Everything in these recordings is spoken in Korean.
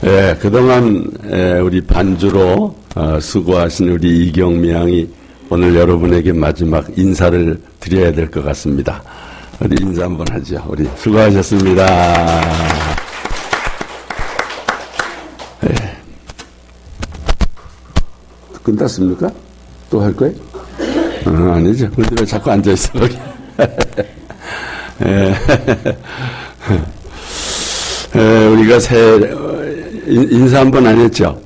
예, 그동안 우리 반주로 수고하신 우리 이경미 양이 오늘 여러분에게 마지막 인사를 드려야 될 것 같습니다. 우리 인사 한번 하죠. 우리 수고하셨습니다. 예. 끝났습니까? 또 할 거예요? 아니죠. 근데 왜 자꾸 앉아있어, 거기. 우리가 인사 한번 안 했죠?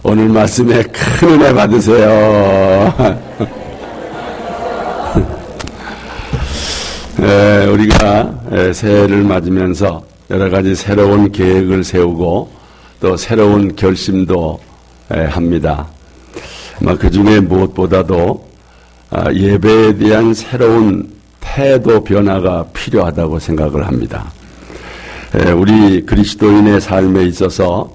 오늘 말씀에 큰 은혜 받으세요. 우리가 새해를 맞으면서 여러 가지 새로운 계획을 세우고 또 새로운 결심도 합니다. 그 중에 무엇보다도 예배에 대한 새로운 태도 변화가 필요하다고 생각을 합니다. 우리 그리스도인의 삶에 있어서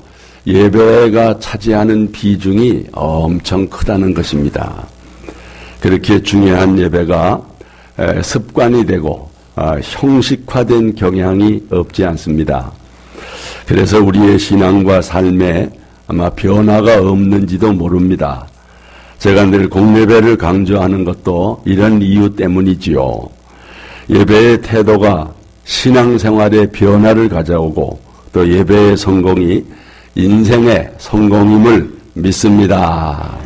예배가 차지하는 비중이 엄청 크다는 것입니다. 그렇게 중요한 예배가 습관이 되고 형식화된 경향이 없지 않습니다. 그래서 우리의 신앙과 삶에 아마 변화가 없는지도 모릅니다. 제가 늘 공예배를 강조하는 것도 이런 이유 때문이지요. 예배의 태도가 신앙생활의 변화를 가져오고 또 예배의 성공이 인생의 성공임을 믿습니다.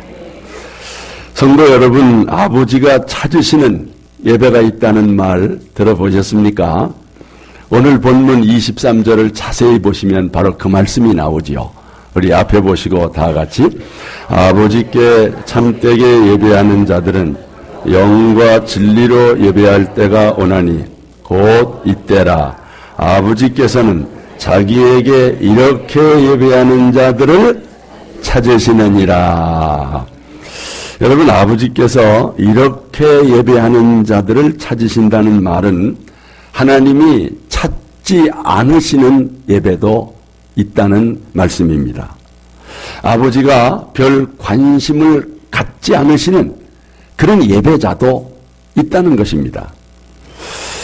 성도 여러분, 아버지가 찾으시는 예배가 있다는 말 들어보셨습니까? 오늘 본문 23절을 자세히 보시면 바로 그 말씀이 나오지요. 우리 앞에 보시고 다 같이 아버지께 참되게 예배하는 자들은 영과 진리로 예배할 때가 오나니 곧 이때라. 아버지께서는 자기에게 이렇게 예배하는 자들을 찾으시느니라. 여러분, 아버지께서 이렇게 예배하는 자들을 찾으신다는 말은 하나님이 찾지 않으시는 예배도 있다는 말씀입니다. 아버지가 별 관심을 갖지 않으시는 그런 예배자도 있다는 것입니다.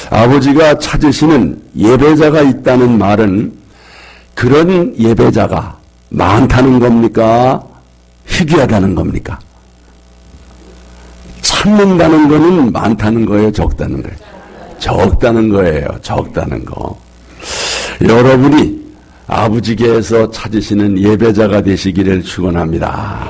아버지가 찾으시는 예배자가 있다는 말은 그런 예배자가 많다는 겁니까? 희귀하다는 겁니까? 찾는다는 거는 많다는 거예요? 적다는 거예요? 적다는 거예요. 적다는 거. 여러분이 아버지께서 찾으시는 예배자가 되시기를 축원합니다.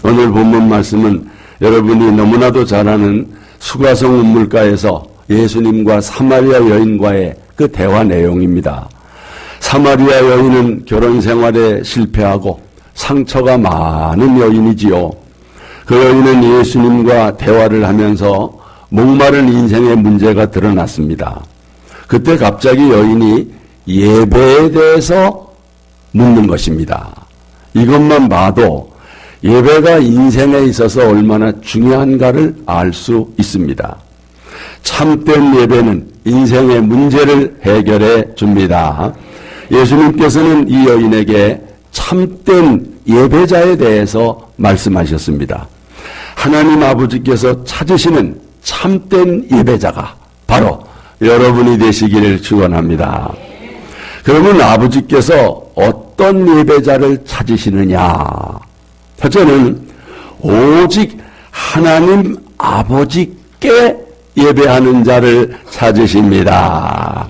오늘 본문 말씀은 여러분이 너무나도 잘 아는 수가성 운물가에서 예수님과 사마리아 여인과의 그 대화 내용입니다. 사마리아 여인은 결혼 생활에 실패하고 상처가 많은 여인이지요. 그 여인은 예수님과 대화를 하면서 목마른 인생의 문제가 드러났습니다. 그때 갑자기 여인이 예배에 대해서 묻는 것입니다. 이것만 봐도 예배가 인생에 있어서 얼마나 중요한가를 알 수 있습니다. 참된 예배는 인생의 문제를 해결해 줍니다. 예수님께서는 이 여인에게 참된 예배자에 대해서 말씀하셨습니다. 하나님 아버지께서 찾으시는 참된 예배자가 바로 여러분이 되시기를 축원합니다. 그러면 아버지께서 어떤 예배자를 찾으시느냐? 첫째는 오직 하나님 아버지께 예배하는 자를 찾으십니다.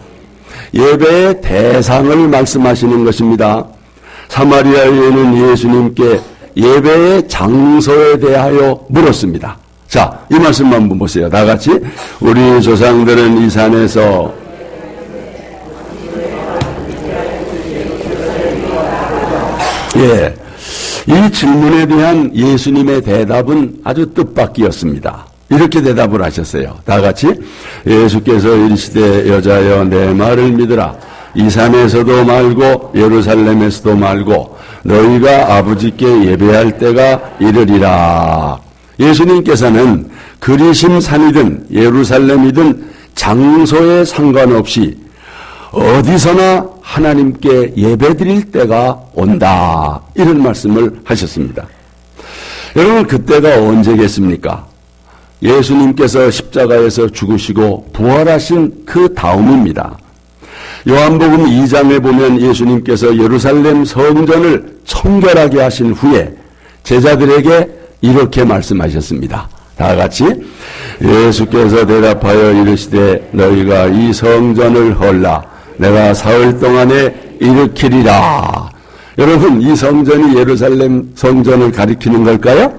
예배의 대상을 말씀하시는 것입니다. 사마리아 여인은 예수님께 예배의 장소에 대하여 물었습니다. 자, 이 말씀만 한번 보세요. 다 같이. 우리 조상들은 이 산에서 이 질문에 대한 예수님의 대답은 아주 뜻밖이었습니다. 이렇게 대답을 하셨어요. 다 같이. 예수께서 이르시되 여자여 내 말을 믿으라. 이 산에서도 말고 예루살렘에서도 말고 너희가 아버지께 예배할 때가 이르리라. 예수님께서는 그리심 산이든 예루살렘이든 장소에 상관없이 어디서나 하나님께 예배드릴 때가 온다. 이런 말씀을 하셨습니다. 여러분, 그때가 언제겠습니까? 예수님께서 십자가에서 죽으시고 부활하신 그 다음입니다. 요한복음 2장에 보면 예수님께서 예루살렘 성전을 청결하게 하신 후에 제자들에게 이렇게 말씀하셨습니다. 다 같이 예수께서 대답하여 이르시되 너희가 이 성전을 헐라 내가 사흘 동안에 일으키리라. 여러분, 이 성전이 예루살렘 성전을 가리키는 걸까요?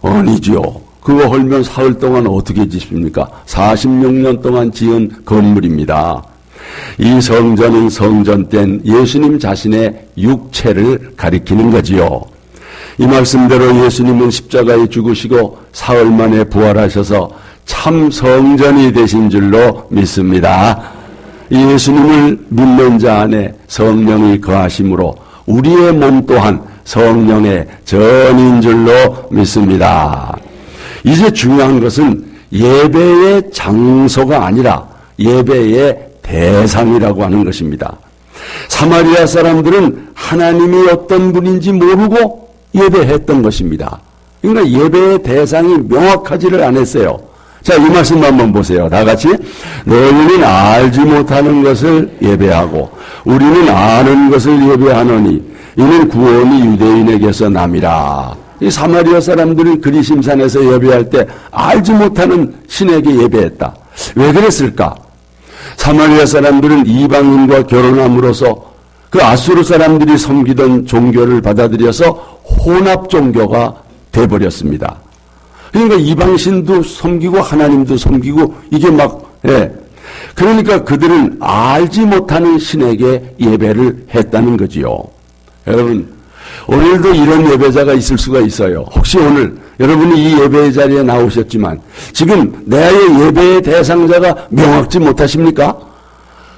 아니죠. 그거 헐면 사흘 동안 어떻게 짓습니까? 46년 동안 지은 건물입니다. 이 성전은 성전된 예수님 자신의 육체를 가리키는 거지요. 이 말씀대로 예수님은 십자가에 죽으시고 사흘 만에 부활하셔서 참 성전이 되신 줄로 믿습니다. 예수님을 믿는 자 안에 성령이 거하심으로 우리의 몸 또한 성령의 전인 줄로 믿습니다. 이제 중요한 것은 예배의 장소가 아니라 예배의 대상이라고 하는 것입니다. 사마리아 사람들은 하나님이 어떤 분인지 모르고 예배했던 것입니다. 그러니까 예배의 대상이 명확하지를 않았어요. 자, 이 말씀 한번 보세요. 다 같이. 너희는 알지 못하는 것을 예배하고 우리는 아는 것을 예배하노니 이는 구원이 유대인에게서 남이라. 이 사마리아 사람들은 그리심산에서 예배할 때 알지 못하는 신에게 예배했다. 왜 그랬을까? 사마리아 사람들은 이방인과 결혼함으로써 그 아수르 사람들이 섬기던 종교를 받아들여서 혼합 종교가 돼버렸습니다. 그러니까 이방신도 섬기고 하나님도 섬기고 이게 그러니까 그들은 알지 못하는 신에게 예배를 했다는 거지요. 여러분, 오늘도 이런 예배자가 있을 수가 있어요. 혹시 오늘 여러분이 이 예배의 자리에 나오셨지만 지금 나의 예배의 대상자가 명확지 못하십니까?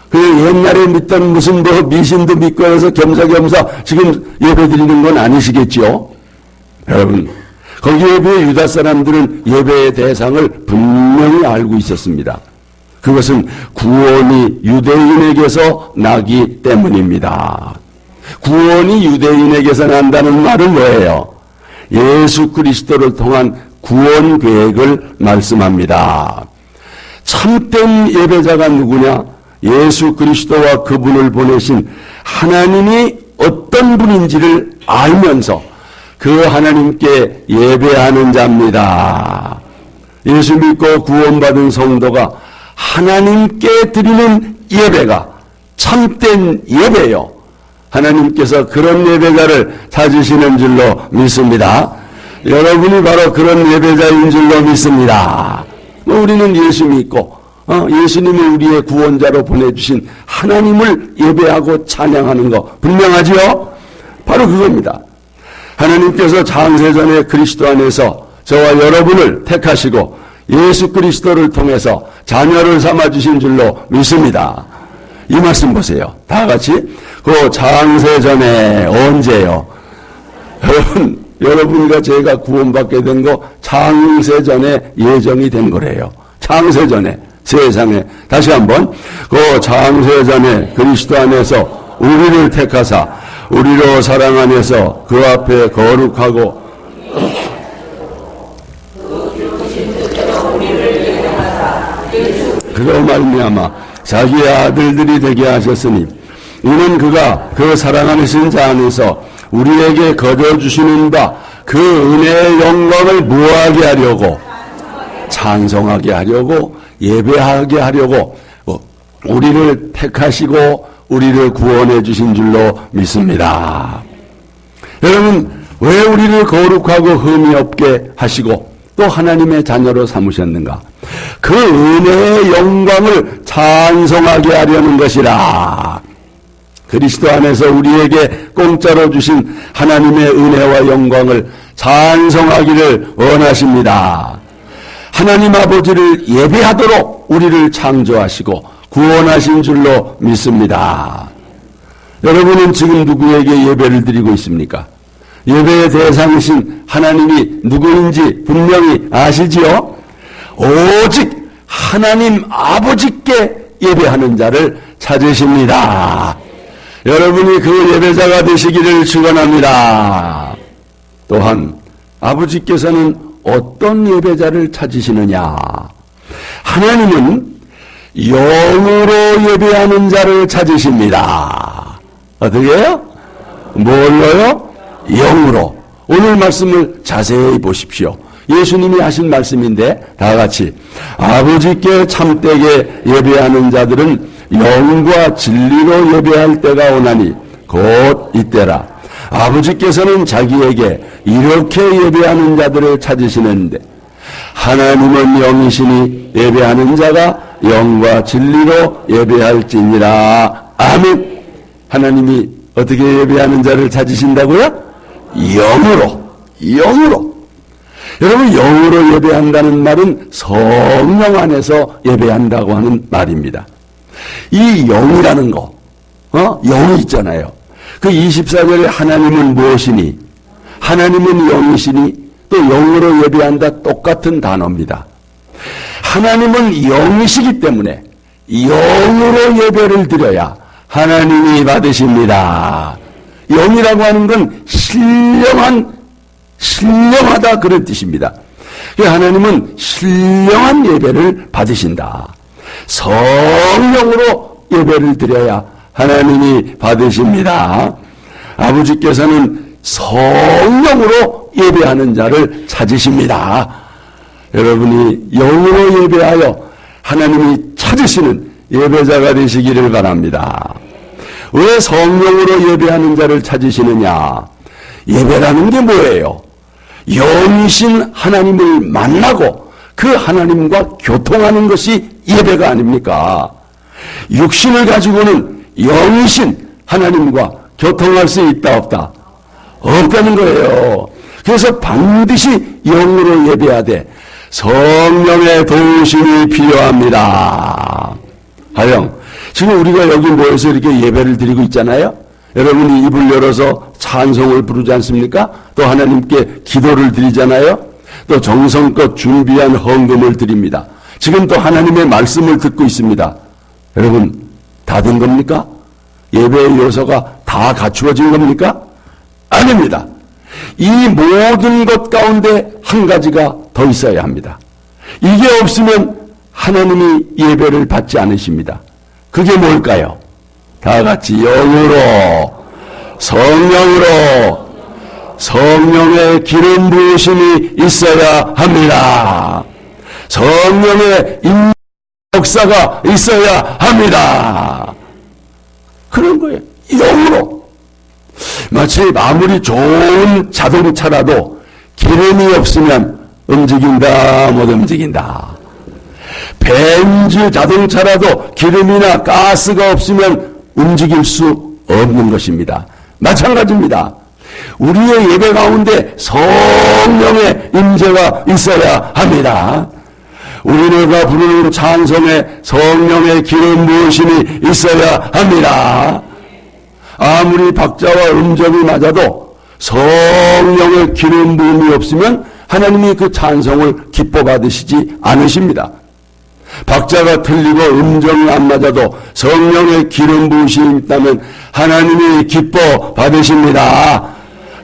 그 옛날에 믿던 무슨 미신도 믿고 해서 겸사겸사 지금 예배 드리는 건 아니시겠지요? 여러분, 거기에 비해 유다 사람들은 예배의 대상을 분명히 알고 있었습니다. 그것은 구원이 유대인에게서 나기 때문입니다. 구원이 유대인에게서 난다는 말은 뭐예요? 예수 그리스도를 통한 구원 계획을 말씀합니다. 참된 예배자가 누구냐? 예수 그리스도와 그분을 보내신 하나님이 어떤 분인지를 알면서 그 하나님께 예배하는 자입니다. 예수 믿고 구원받은 성도가 하나님께 드리는 예배가 참된 예배요. 하나님께서 그런 예배자를 찾으시는 줄로 믿습니다. 여러분이 바로 그런 예배자인 줄로 믿습니다. 우리는 예수 믿고 예수님을 우리의 구원자로 보내주신 하나님을 예배하고 찬양하는 거 분명하지요? 바로 그겁니다. 하나님께서 창세전에 그리스도 안에서 저와 여러분을 택하시고 예수 그리스도를 통해서 자녀를 삼아주신 줄로 믿습니다. 이 말씀 보세요. 다 같이. 그 창세전에 언제요? 여러분과 제가 구원받게 된 거 창세전에 예정이 된 거래요. 창세전에, 세상에. 다시 한번. 그 창세전에 그리스도 안에서 우리를 택하사 우리로 사랑 안에서 그 앞에 거룩하고 그로 말미암아 자기의 아들들이 되게 하셨으니 이는 그가 그 사랑 안에신 자 안에서 우리에게 거저주시는 바 그 은혜의 영광을 무하게 하려고 찬송하게 하려고 예배하게 하려고 우리를 택하시고 우리를 구원해 주신 줄로 믿습니다. 여러분, 왜 우리를 거룩하고 흠이 없게 하시고 또 하나님의 자녀로 삼으셨는가? 그 은혜의 영광을 찬송하게 하려는 것이라. 그리스도 안에서 우리에게 공짜로 주신 하나님의 은혜와 영광을 찬송하기를 원하십니다. 하나님 아버지를 예배하도록 우리를 창조하시고 구원하신 줄로 믿습니다. 여러분은 지금 누구에게 예배를 드리고 있습니까? 예배의 대상이신 하나님이 누구인지 분명히 아시지요? 오직 하나님 아버지께 예배하는 자를 찾으십니다. 여러분이 그 예배자가 되시기를 축원합니다. 또한 아버지께서는 어떤 예배자를 찾으시느냐? 하나님은 영으로 예배하는 자를 찾으십니다. 어떻게 해요? 뭘로요? 영으로. 오늘 말씀을 자세히 보십시오. 예수님이 하신 말씀인데 다 같이 아버지께 참되게 예배하는 자들은 영과 진리로 예배할 때가 오나니 곧 이때라. 아버지께서는 자기에게 이렇게 예배하는 자들을 찾으시는데 하나님은 영이시니 예배하는 자가 영과 진리로 예배할지니라. 아멘. 하나님이 어떻게 예배하는 자를 찾으신다고요? 영으로. 여러분, 영으로 예배한다는 말은 성령 안에서 예배한다고 하는 말입니다. 이 영이라는 거, 영이 있잖아요. 그 24절에 하나님은 무엇이니? 하나님은 영이시니 또 영으로 예배한다 똑같은 단어입니다. 하나님은 영이시기 때문에 영으로 예배를 드려야 하나님이 받으십니다. 영이라고 하는 건 신령하다 그런 뜻입니다. 하나님은 신령한 예배를 받으신다. 성령으로 예배를 드려야 하나님이 받으십니다. 아버지께서는 성령으로 예배하는 자를 찾으십니다. 여러분이 영으로 예배하여 하나님이 찾으시는 예배자가 되시기를 바랍니다. 왜 성령으로 예배하는 자를 찾으시느냐? 예배라는 게 뭐예요? 영이신 하나님을 만나고 그 하나님과 교통하는 것이 예배가 아닙니까? 육신을 가지고는 영이신 하나님과 교통할 수 있다 없다? 없다는 거예요. 그래서 반드시 영으로 예배하되 성령의 도우심이 필요합니다. 하영, 지금 우리가 여기 모여서 이렇게 예배를 드리고 있잖아요. 여러분이 입을 열어서 찬송을 부르지 않습니까? 또 하나님께 기도를 드리잖아요. 또 정성껏 준비한 헌금을 드립니다. 지금 또 하나님의 말씀을 듣고 있습니다. 여러분, 다 된 겁니까? 예배의 요소가 다 갖추어진 겁니까? 아닙니다. 이 모든 것 가운데 한 가지가 더 있어야 합니다. 이게 없으면 하나님이 예배를 받지 않으십니다. 그게 뭘까요? 다 같이 영으로, 성령으로, 성령의 기름 부으심이 있어야 합니다. 성령의 역사가 있어야 합니다. 그런 거예요. 영으로. 마치 아무리 좋은 자동차라도 기름이 없으면 움직인다, 못 움직인다. 벤츠 자동차라도 기름이나 가스가 없으면 움직일 수 없는 것입니다. 마찬가지입니다. 우리의 예배 가운데 성령의 임재가 있어야 합니다. 우리네가 부르는 찬송에 성령의 기름 부으심이 있어야 합니다. 아무리 박자와 음정이 맞아도 성령의 기름 부음이 없으면 하나님이 그 찬송을 기뻐 받으시지 않으십니다. 박자가 틀리고 음정이 안 맞아도 성령의 기름 부으심이 있다면 하나님이 기뻐 받으십니다.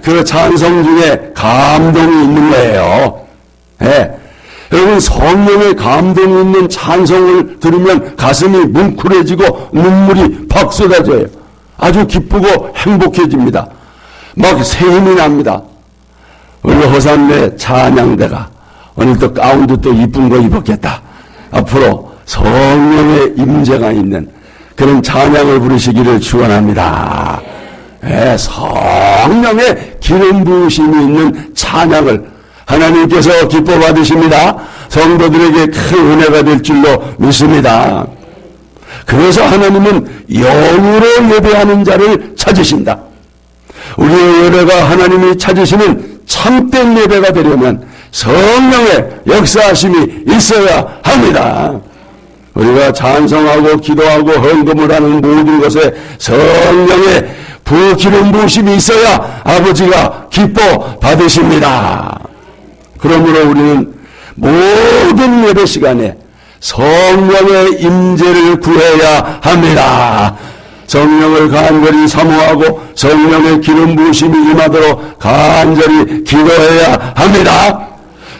그 찬송 중에 감동이 있는 거예요. 네. 여러분, 성령의 감동이 있는 찬송을 들으면 가슴이 뭉클해지고 눈물이 팍 쏟아져요. 아주 기쁘고 행복해집니다. 막 새 힘이 납니다. 오늘 호산네 찬양대가 오늘 또 가운도 또 이쁜 거 입었겠다. 앞으로 성령의 임재가 있는 그런 찬양을 부르시기를 축원합니다. 네, 성령의 기름 부으심이 있는 찬양을 하나님께서 기뻐 받으십니다. 성도들에게 큰 은혜가 될 줄로 믿습니다. 그래서 하나님은 영으로 예배하는 자를 찾으신다. 우리의 예배가 하나님이 찾으시는 참된 예배가 되려면 성령의 역사하심이 있어야 합니다. 우리가 찬송하고 기도하고 헌금을 하는 모든 것에 성령의 기름 부으심이 있어야 아버지가 기뻐 받으십니다. 그러므로 우리는 모든 예배 시간에 성령의 임재를 구해야 합니다. 성령을 간절히 사모하고 성령의 기름 부으심이 임하도록 간절히 기도해야 합니다.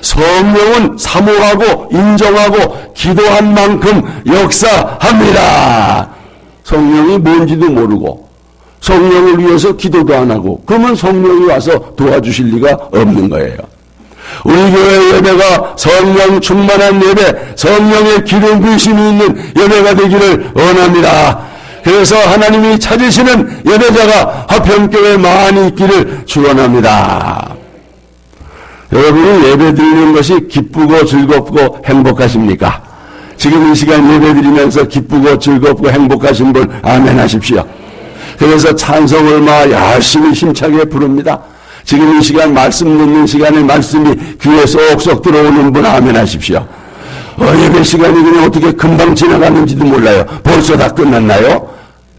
성령은 사모하고 인정하고 기도한 만큼 역사합니다. 성령이 뭔지도 모르고 성령을 위해서 기도도 안 하고 그러면 성령이 와서 도와주실 리가 없는 거예요. 우리 교회 예배가 성령 충만한 예배, 성령의 기름 부으심이 있는 예배가 되기를 원합니다. 그래서 하나님이 찾으시는 예배자가 화평교회에 많이 있기를 축원합니다. 여러분은 예배 드리는 것이 기쁘고 즐겁고 행복하십니까? 지금 이 시간 예배 드리면서 기쁘고 즐겁고 행복하신 분 아멘 하십시오. 그래서 찬송을 막 열심히 힘차게 부릅니다. 지금 이 시간 말씀 듣는 시간에 말씀이 귀에 쏙쏙 들어오는 분 아멘 하십시오. 예배 시간이 그냥 어떻게 금방 지나가는지도 몰라요. 벌써 다 끝났나요?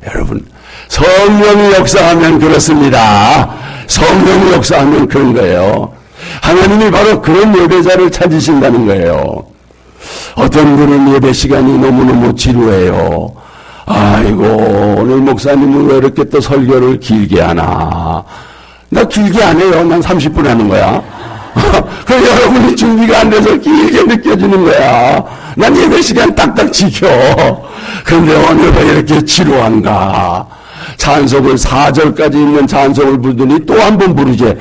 여러분, 성령이 역사하면 그렇습니다. 성령이 역사하면 그런 거예요. 하나님이 바로 그런 예배자를 찾으신다는 거예요. 어떤 분은 예배 시간이 너무너무 지루해요. 아이고, 오늘 목사님은 왜 이렇게 또 설교를 길게 하나? 나 길게 안 해요. 난 30분 하는 거야. 그래서 여러분이 준비가 안 돼서 길게 느껴지는 거야. 난 예배 시간 딱딱 지켜. 그런데 오늘 왜 이렇게 지루한가? 찬송을 4절까지 있는 찬송을 부르더니 또 한 번 부르지.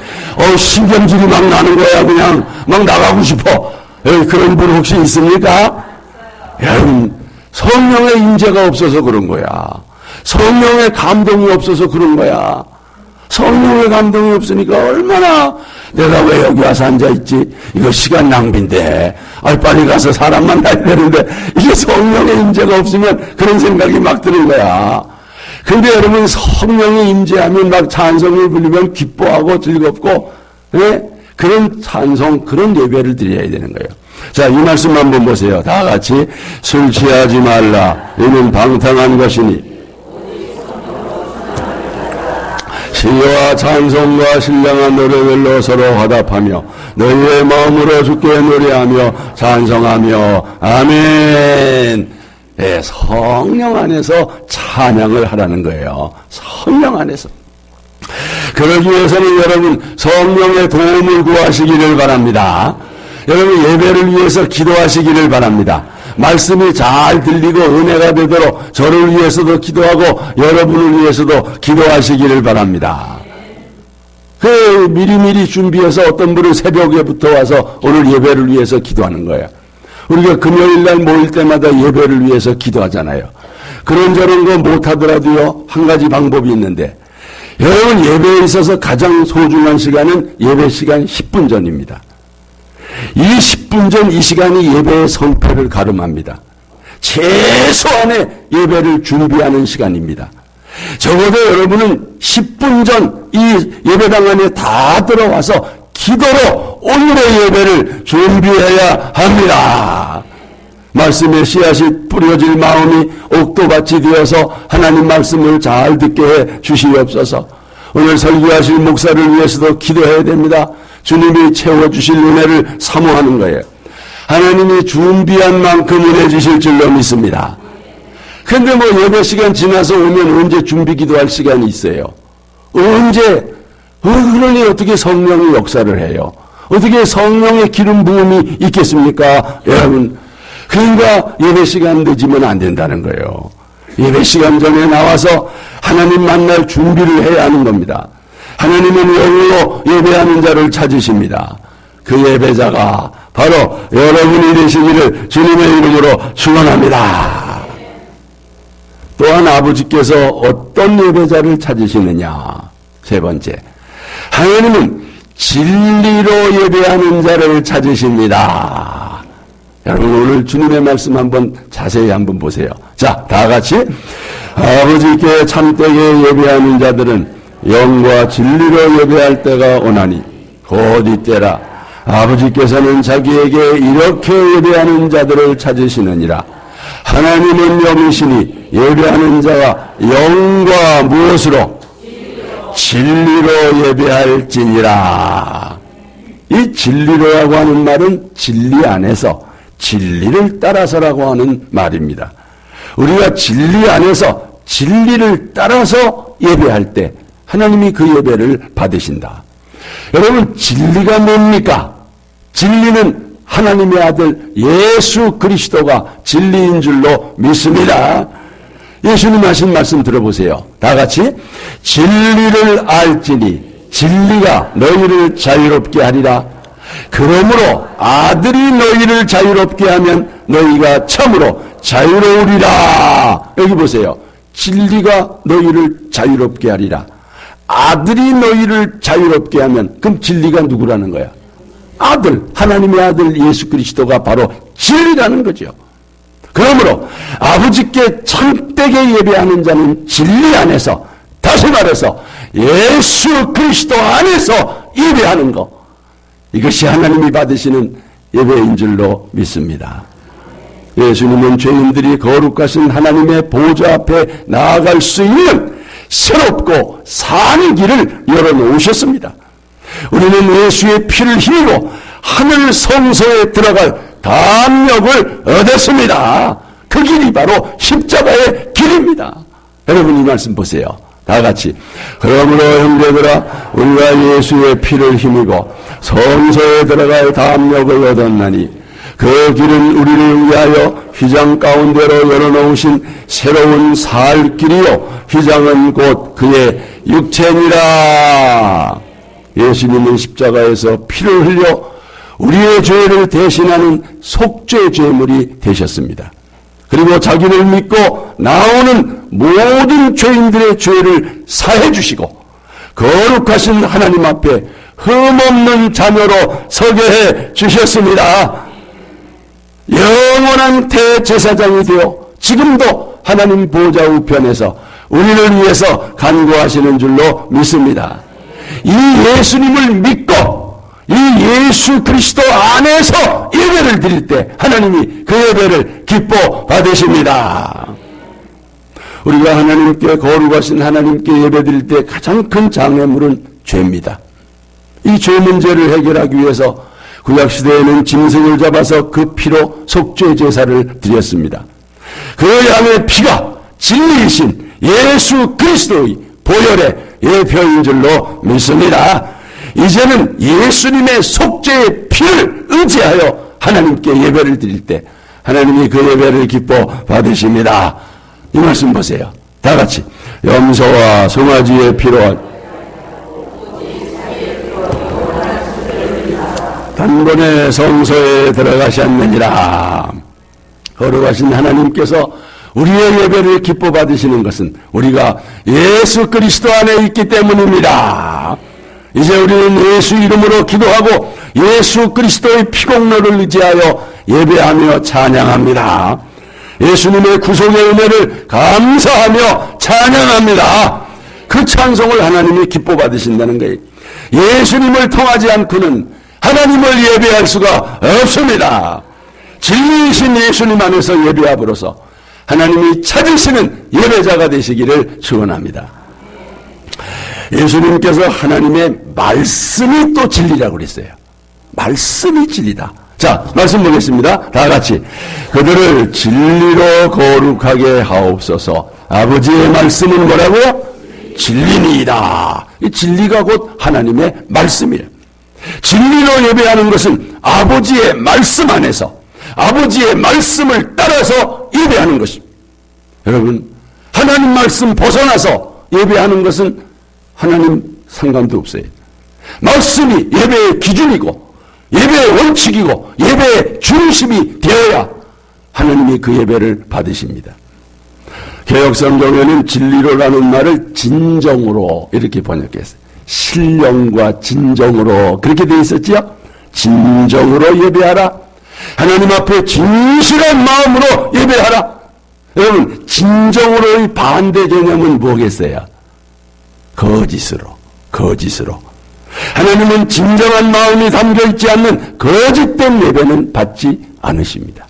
신경질이 막 나는 거야. 그냥 막 나가고 싶어. 그런 분 혹시 있습니까? 여러분, 성령의 임재가 없어서 그런 거야. 성령의 감동이 없어서 그런 거야. 성령의 감동이 없으니까 얼마나 내가 왜 여기 와서 앉아있지? 이거 시간 낭비인데. 빨리 가서 사람 만나야 되는데 이게 성령의 임재가 없으면 그런 생각이 막 드는 거야. 근데 여러분 성령이 임재하면 막 찬송을 부르면 기뻐하고 즐겁고 그런 찬송 그런 예배를 드려야 되는 거예요. 자, 이 말씀 한번 보세요. 다 같이 술 취하지 말라. 이는 방탕한 것이니 시와 찬송과 신령한 노래들로 서로 화답하며 너희의 마음으로 주께 노래하며 찬송하며 아멘. 네, 성령 안에서 찬양을 하라는 거예요. 성령 안에서. 그러기 위해서는 여러분 성령의 도움을 구하시기를 바랍니다. 여러분 예배를 위해서 기도하시기를 바랍니다. 말씀이 잘 들리고 은혜가 되도록 저를 위해서도 기도하고 여러분을 위해서도 기도하시기를 바랍니다. 미리미리 준비해서 어떤 분은 새벽에부터 와서 오늘 예배를 위해서 기도하는 거예요. 우리가 금요일날 모일 때마다 예배를 위해서 기도하잖아요. 그런저런 거 못하더라도요 한 가지 방법이 있는데 여러분 예배에 있어서 가장 소중한 시간은 예배 시간 10분 전입니다. 이 10분 전 이 시간이 예배의 성패를 가름합니다. 최소한의 예배를 준비하는 시간입니다. 적어도 여러분은 10분 전 이 예배당 안에 다 들어와서 기도로 오늘의 예배를 준비해야 합니다. 말씀의 씨앗이 뿌려질 마음이 옥도밭이 되어서 하나님 말씀을 잘 듣게 해 주시옵소서. 오늘 설교하실 목사를 위해서도 기도해야 됩니다. 주님이 채워주실 은혜를 사모하는 거예요. 하나님이 준비한 만큼 은혜 주실 줄로 믿습니다. 근데 예배 시간 지나서 오면 언제 준비 기도할 시간이 있어요? 언제? 그러니 어떻게 성령이 역사를 해요? 어떻게 성령의 기름 부음이 있겠습니까? 여러분, 그러니까 예배 시간 늦으면 안 된다는 거예요. 예배 시간 전에 나와서 하나님 만날 준비를 해야 하는 겁니다. 하나님은 영으로 예배하는 자를 찾으십니다. 그 예배자가 바로 여러분이 되시기를 주님의 이름으로 축원합니다. 또한 아버지께서 어떤 예배자를 찾으시느냐? 세 번째, 하나님은 진리로 예배하는 자를 찾으십니다. 여러분 오늘 주님의 말씀 한번 자세히 한번 보세요. 자, 다 같이 아버지께 참되게 예배하는 자들은 영과 진리로 예배할 때가 오나니 곧 이때라. 아버지께서는 자기에게 이렇게 예배하는 자들을 찾으시느니라. 하나님은 영이시니 예배하는 자가 영과 무엇으로? 진리로 예배할지니라. 이 진리로라고 하는 말은 진리 안에서 진리를 따라서라고 하는 말입니다. 우리가 진리 안에서 진리를 따라서 예배할 때 하나님이 그 예배를 받으신다. 여러분 진리가 뭡니까? 진리는 하나님의 아들 예수 그리스도가 진리인 줄로 믿습니다. 예수님 하신 말씀 들어보세요. 다 같이. 진리를 알지니 진리가 너희를 자유롭게 하리라. 그러므로 아들이 너희를 자유롭게 하면 너희가 참으로 자유로우리라. 여기 보세요. 진리가 너희를 자유롭게 하리라. 아들이 너희를 자유롭게 하면, 그럼 진리가 누구라는 거야? 아들, 하나님의 아들 예수 그리스도가 바로 진리라는 거죠. 그러므로 아버지께 참되게 예배하는 자는 진리 안에서, 다시 말해서 예수 그리스도 안에서 예배하는 것, 이것이 하나님이 받으시는 예배인 줄로 믿습니다. 예수님은 죄인들이 거룩하신 하나님의 보좌 앞에 나아갈 수 있는 새롭고 산 길을 열어놓으셨습니다. 우리는 예수의 피를 힘입어 하늘 성소에 들어갈 담력을 얻었습니다. 그 길이 바로 십자가의 길입니다. 여러분 이 말씀 보세요. 다 같이. 그러므로 형제들아 우리가 예수의 피를 힘입어 성소에 들어갈 담력을 얻었나니 그 길은 우리를 위하여 휘장 가운데로 열어놓으신 새로운 살 길이요 휘장은 곧 그의 육체니라. 예수님은 십자가에서 피를 흘려 우리의 죄를 대신하는 속죄 제물이 되셨습니다. 그리고 자기를 믿고 나오는 모든 죄인들의 죄를 사해 주시고 거룩하신 하나님 앞에 흠없는 자녀로 서게 해 주셨습니다. 영원한 대제사장이 되어 지금도 하나님 보좌 우편에서 우리를 위해서 간구하시는 줄로 믿습니다. 이 예수님을 믿고 이 예수 그리스도 안에서 예배를 드릴 때 하나님이 그 예배를 기뻐 받으십니다. 우리가 하나님께, 거룩하신 하나님께 예배 드릴 때 가장 큰 장애물은 죄입니다. 이 죄 문제를 해결하기 위해서 구약시대에는 짐승을 잡아서 그 피로 속죄 제사를 드렸습니다. 그 양의 피가 진리이신 예수 그리스도의 보혈의 예표인 줄로 믿습니다. 이제는 예수님의 속죄의 피를 의지하여 하나님께 예배를 드릴 때 하나님이 그 예배를 기뻐 받으십니다. 이 말씀 보세요. 다 같이. 염소와 송아지의 피로 단번에 성소에 들어가셨느니라. 거룩하신 하나님께서 우리의 예배를 기뻐 받으시는 것은 우리가 예수 그리스도 안에 있기 때문입니다. 이제 우리는 예수 이름으로 기도하고 예수 그리스도의 피공로를 의지하여 예배하며 찬양합니다. 예수님의 구속의 은혜를 감사하며 찬양합니다. 그 찬송을 하나님이 기뻐 받으신다는 거예요. 예수님을 통하지 않고는 하나님을 예배할 수가 없습니다. 진리이신 예수님 안에서 예배함으로써 하나님이 찾으시는 예배자가 되시기를 축원합니다. 예수님께서 하나님의 말씀이 또 진리라고 그랬어요. 말씀이 진리다. 자, 말씀 보겠습니다. 다 같이. 그들을 진리로 거룩하게 하옵소서. 아버지의 말씀은 뭐라고요? 진리니이다. 이 진리가 곧 하나님의 말씀이에요. 진리로 예배하는 것은 아버지의 말씀 안에서 아버지의 말씀을 따라서 예배하는 것입니다. 여러분, 하나님 말씀 벗어나서 예배하는 것은 하나님 상관도 없어요. 말씀이 예배의 기준이고 예배의 원칙이고 예배의 중심이 되어야 하나님이 그 예배를 받으십니다. 개역성경에는 진리로라는 말을 진정으로 이렇게 번역했어요. 신령과 진정으로 그렇게 되어 있었지요. 진정으로 예배하라. 하나님 앞에 진실한 마음으로 예배하라. 여러분, 진정으로의 반대 개념은 뭐겠어요? 거짓으로. 하나님은 진정한 마음이 담겨있지 않는 거짓된 예배는 받지 않으십니다.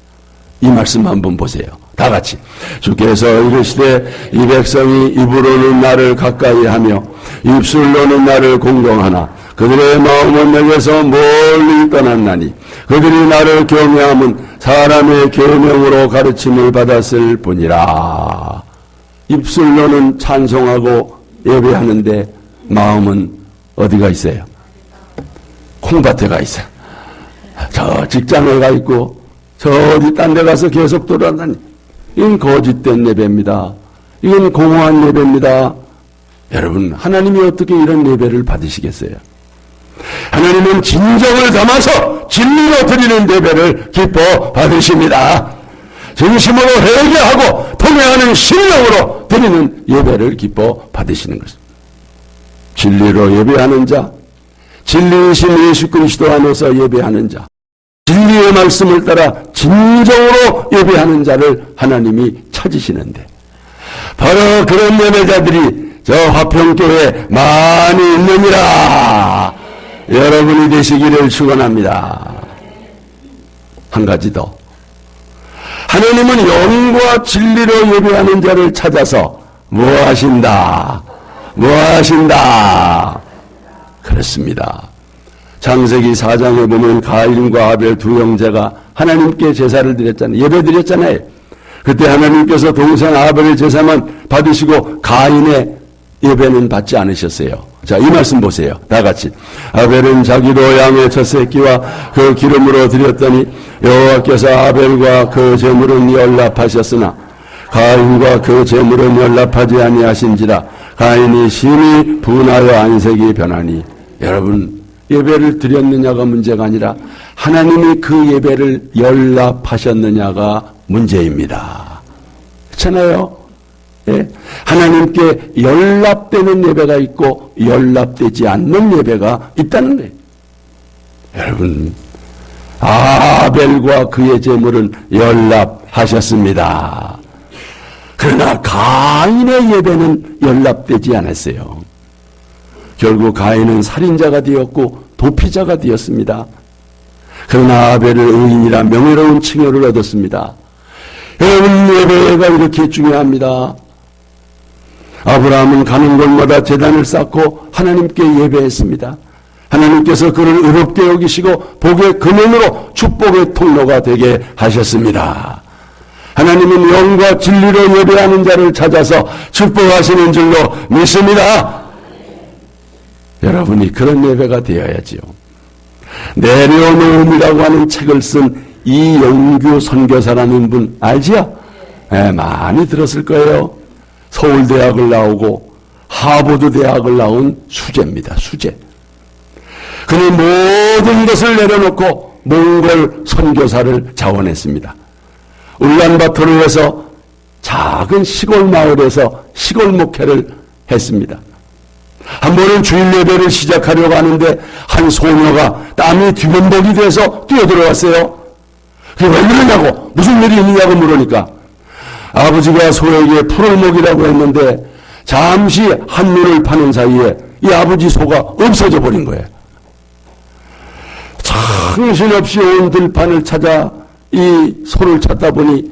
이 말씀 한번 보세요. 다 같이. 주께서 이르시되 이 백성이 입으로는 나를 가까이 하며 입술로는 나를 공경하나 그들의 마음은 내게서 멀리 떠났나니 그들이 나를 경외함은 사람의 계명으로 가르침을 받았을 뿐이라. 입술로는 찬송하고 예배하는데 마음은 어디가 있어요? 콩밭에 가 있어요. 저 직장에 가 있고 저 어디 딴 데 가서 계속 돌아다니. 이건 거짓된 예배입니다. 이건 공허한 예배입니다. 여러분, 하나님이 어떻게 이런 예배를 받으시겠어요? 하나님은 진정을 담아서 진리로 드리는 예배를 기뻐 받으십니다. 진심으로 회개하고 통회하는 심령으로 드리는 예배를 기뻐 받으시는 것입니다. 진리로 예배하는 자, 진리이신 예수 그리스도 안에서 예배하는 자, 진리의 말씀을 따라 진정으로 예배하는 자를 하나님이 찾으시는데, 바로 그런 예배자들이 저 화평교회에 많이 있느니라. 여러분이 되시기를 축원합니다. 한 가지 더. 하나님은 영과 진리로 예배하는 자를 찾아서 무엇하신다? 무엇하신다? 그렇습니다. 창세기 4장에 보면 가인과 아벨 두 형제가 하나님께 제사를 드렸잖아요. 예배 드렸잖아요. 그때 하나님께서 동생 아벨의 제사만 받으시고 가인의 예배는 받지 않으셨어요. 자, 이 말씀 보세요. 다 같이. 아벨은 자기도 양의 첫 새끼와 그 기름으로 드렸더니 여호와께서 아벨과 그 제물은 연락하셨으나 가인과 그 제물은 연락하지 아니하신지라 가인이 심히 분하여 안색이 변하니. 여러분, 예배를 드렸느냐가 문제가 아니라 하나님이 그 예배를 연락하셨느냐가 문제입니다. 그렇잖아요. 예? 하나님께 연락되는 예배가 있고 연락되지 않는 예배가 있다는 거예요. 여러분, 아벨과 그의 제물은 연락하셨습니다. 그러나 가인의 예배는 연락되지 않았어요. 결국 가인은 살인자가 되었고 도피자가 되었습니다. 그러나 아벨은 의인이라 명예로운 칭호를 얻었습니다. 여러분, 예배가 이렇게 중요합니다. 아브라함은 가는 곳마다 제단을 쌓고 하나님께 예배했습니다. 하나님께서 그를 의롭게 여기시고 복의 근원으로 축복의 통로가 되게 하셨습니다. 하나님은 영과 진리로 예배하는 자를 찾아서 축복하시는 줄로 믿습니다. 여러분이 그런 예배가 되어야지요. 내려놓음이라고 하는 책을 쓴 이용규 선교사라는 분 알지요? 네, 많이 들었을 거예요. 서울대학을 나오고 하버드 대학을 나온 수재입니다. 수재. 그는 모든 것을 내려놓고 몽골 선교사를 자원했습니다. 울란바토르에서 작은 시골 마을에서 시골 목회를 했습니다. 한 번은 주일 예배를 시작하려고 하는데 한 소녀가 땀이 뒤범벅이 돼서 뛰어들어왔어요. 그게 왜 그러냐고, 무슨 일이 있느냐고 물으니까 아버지가 소에게 풀을 먹이라고 했는데 잠시 한눈을 파는 사이에 이 아버지 소가 없어져 버린 거예요. 정신없이 온 들판을 찾아 이 소를 찾다 보니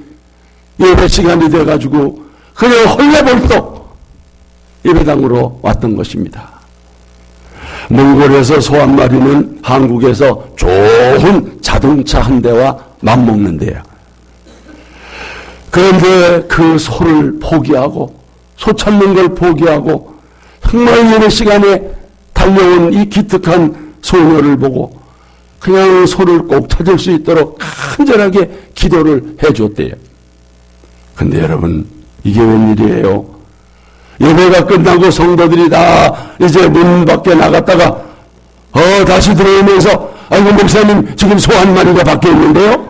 예배 시간이 돼가지고 그냥 헐레벌떡 예배당으로 왔던 것입니다. 몽골에서 소 한 마리는 한국에서 좋은 자동차 한 대와 맞먹는데요. 그런데 그 소를 포기하고 소 찾는 걸 포기하고 정말 예배 시간에 달려온 이 기특한 소녀를 보고 그냥 소를 꼭 찾을 수 있도록 간절하게 기도를 해줬대요. 근데 여러분, 이게 웬일이에요? 예배가 끝나고 성도들이 다 이제 문 밖에 나갔다가 다시 들어오면서 아이고 목사님 지금 소 한 마리가 밖에 있는데요?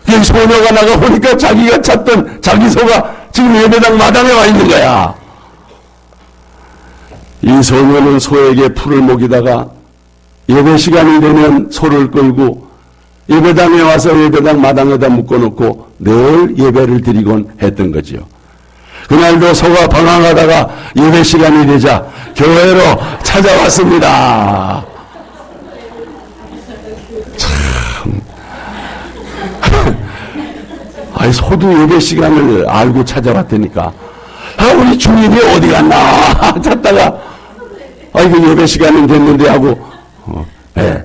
이 소녀가 나가보니까 자기가 찾던 자기 소가 지금 예배당 마당에 와 있는 거야. 이 소녀는 소에게 풀을 먹이다가 예배 시간이 되면 소를 끌고 예배당에 와서 예배당 마당에다 묶어놓고 늘 예배를 드리곤 했던 거지요. 그날도 소가 방황하다가 예배 시간이 되자 교회로 찾아왔습니다. 참. 아니, 소도 예배 시간을 알고 찾아왔다니까. 우리 주님이 어디 갔나 찾다가 이거 예배 시간은 됐는데 하고 네.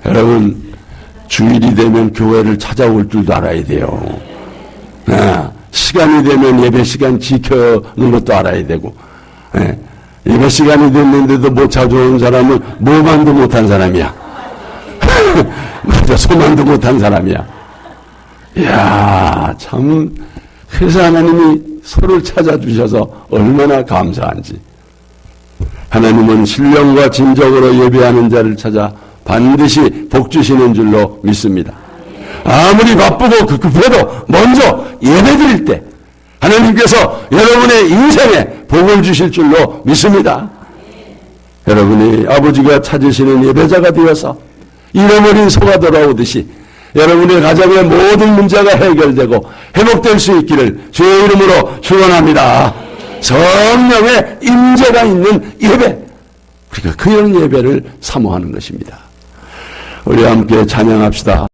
여러분, 주일이 되면 교회를 찾아올 줄도 알아야 돼요. 네. 시간이 되면 예배 시간 지켜는 것도 알아야 되고, 네. 예배 시간이 됐는데도 못 찾아오는 사람은 뭐만도 못한 사람이야. 맞아, 소만도 못한 사람이야. 이야, 참, 그래서 하나님이 서로를 찾아주셔서 얼마나 감사한지. 하나님은 신령과 진정으로 예배하는 자를 찾아 반드시 복 주시는 줄로 믿습니다. 아무리 바쁘고 급급해도 먼저 예배드릴 때 하나님께서 여러분의 인생에 복을 주실 줄로 믿습니다. 여러분이 아버지가 찾으시는 예배자가 되어서 잃어버린 소가 돌아오듯이 여러분의 가정의 모든 문제가 해결되고 회복될 수 있기를 주의 이름으로 축원합니다. 성령의 임재가 있는 예배, 그러니까 그런 예배를 사모하는 것입니다. 우리 함께 찬양합시다.